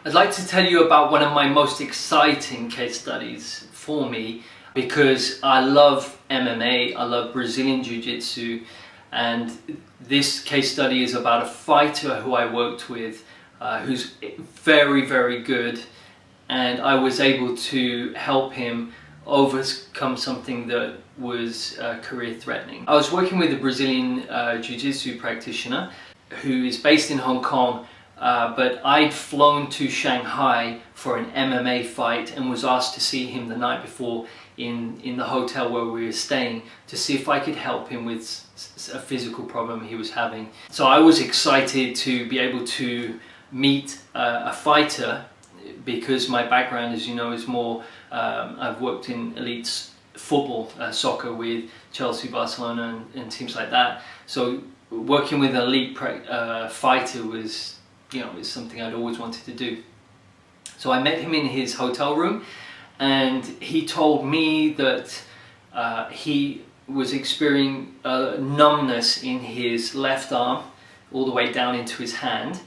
I'd like to tell you about one of my most exciting case studies for me, because I love MMA, I love Brazilian Jiu-Jitsu, and this case study is about a fighter who I worked with who's very, very good, and I was able to help him overcome something that was career threatening. I was working with a Brazilian Jiu-Jitsu practitioner who is based in Hong Kong, but I'd flown to Shanghai for an MMA fight and was asked to see him the night before in the hotel where we were staying to see if I could help him with a physical problem he was having. So I was excited to be able to meet a fighter, because my background, as you know, is more, I've worked in elite football, soccer with Chelsea, Barcelona and teams like that. So working with an elite fighter was, is something I'd always wanted to do. So I met him in his hotel room, and he told me that he was experiencing numbness in his left arm all the way down into his hand,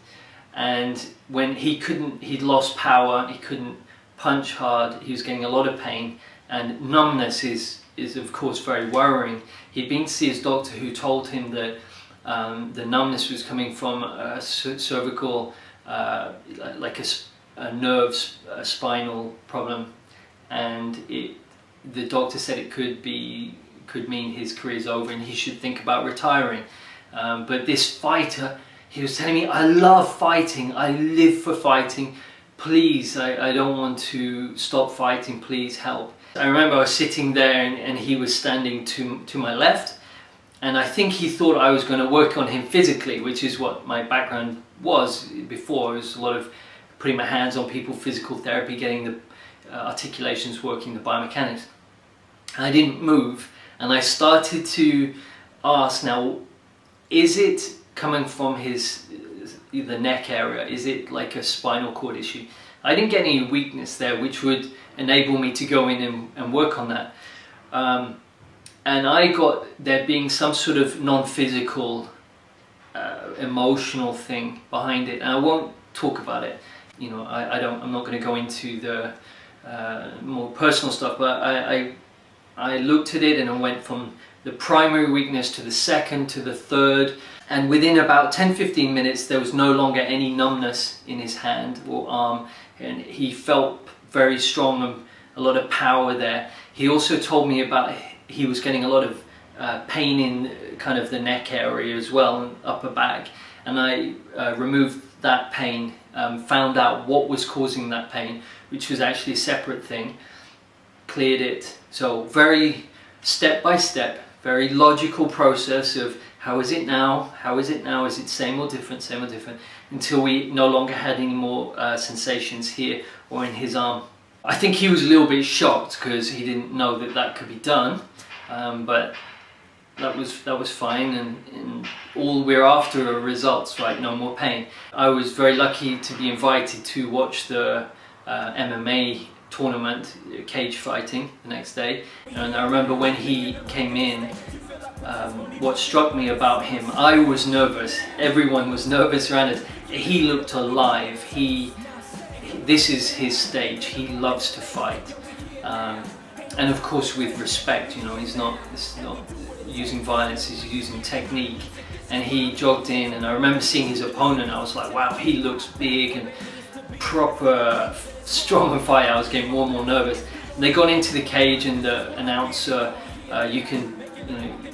and when he'd lost power, he couldn't punch hard, he was getting a lot of pain, and numbness is of course very worrying. He'd been to see his doctor, who told him that the numbness was coming from a cervical, like a nerve, spinal problem, and the doctor said it could mean his career's over and he should think about retiring. But this fighter, he was telling me, I love fighting, I live for fighting, please, I don't want to stop fighting, please help. I remember I was sitting there and he was standing to my left, and I think he thought I was going to work on him physically, which is what my background was before. It was a lot of putting my hands on people, physical therapy, getting the articulations working, the biomechanics. And I didn't move, and I started to ask, now, is it coming from the neck area? Is it like a spinal cord issue? I didn't get any weakness there, which would enable me to go in and work on that. And I got there being some sort of non-physical, emotional thing behind it, and I won't talk about it. I'm not going to go into the more personal stuff, but I looked at it and I went from the primary weakness to the second to the third, and within about 10-15 minutes there was no longer any numbness in his hand or arm, and he felt very strong and a lot of power there. He also told me about he was getting a lot of pain in kind of the neck area as well, and upper back, and I removed that pain, found out what was causing that pain, which was actually a separate thing, cleared it. So very step by step, very logical process of how is it now, how is it now, is it same or different, until we no longer had any more sensations here or in his arm. I think he was a little bit shocked because he didn't know that could be done, but that was fine, and all we're after are results, right? No more pain. I was very lucky to be invited to watch the MMA tournament, cage fighting, the next day, and I remember when he came in, what struck me about him, I was nervous, everyone was nervous around us. He looked alive. This is his stage, he loves to fight, and of course with respect, he's not using violence, he's using technique. And he jogged in, and I remember seeing his opponent, I was like, wow, he looks big and proper strong and fight. I was getting more and more nervous. And they got into the cage, and the announcer, you can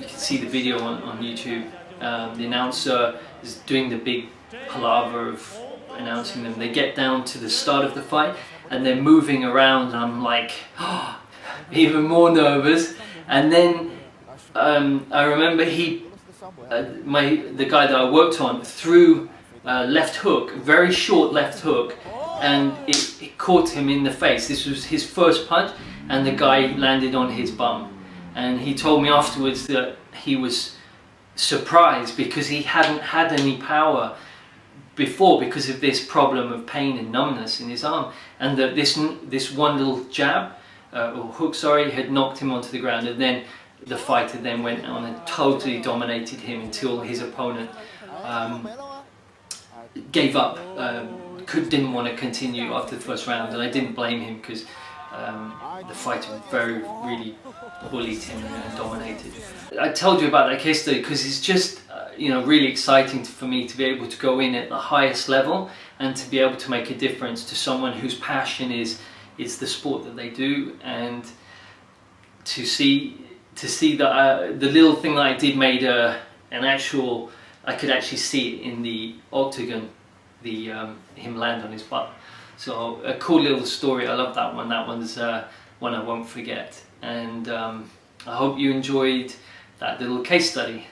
see the video on YouTube. The announcer is doing the big palaver of announcing them. They get down to the start of the fight and they're moving around, and I'm like, oh, even more nervous. And then I remember the guy that I worked on threw a left hook, very short left hook, and it caught him in the face. This was his first punch, and the guy landed on his bum. And he told me afterwards that he was surprised because he hadn't had any power before because of this problem of pain and numbness in his arm, and that this one little jab or hook, sorry, had knocked him onto the ground, and then the fighter then went on and totally dominated him until his opponent gave up, didn't want to continue after the first round, and I didn't blame him because the fighter really bullied him and dominated. I told you about that case study because it's just really exciting for me to be able to go in at the highest level and to be able to make a difference to someone whose passion is the sport that they do, and to see that the little thing that I did made I could actually see it in the octagon, him land on his butt. So a cool little story. I love that one. That one's one I won't forget. And I hope you enjoyed that little case study.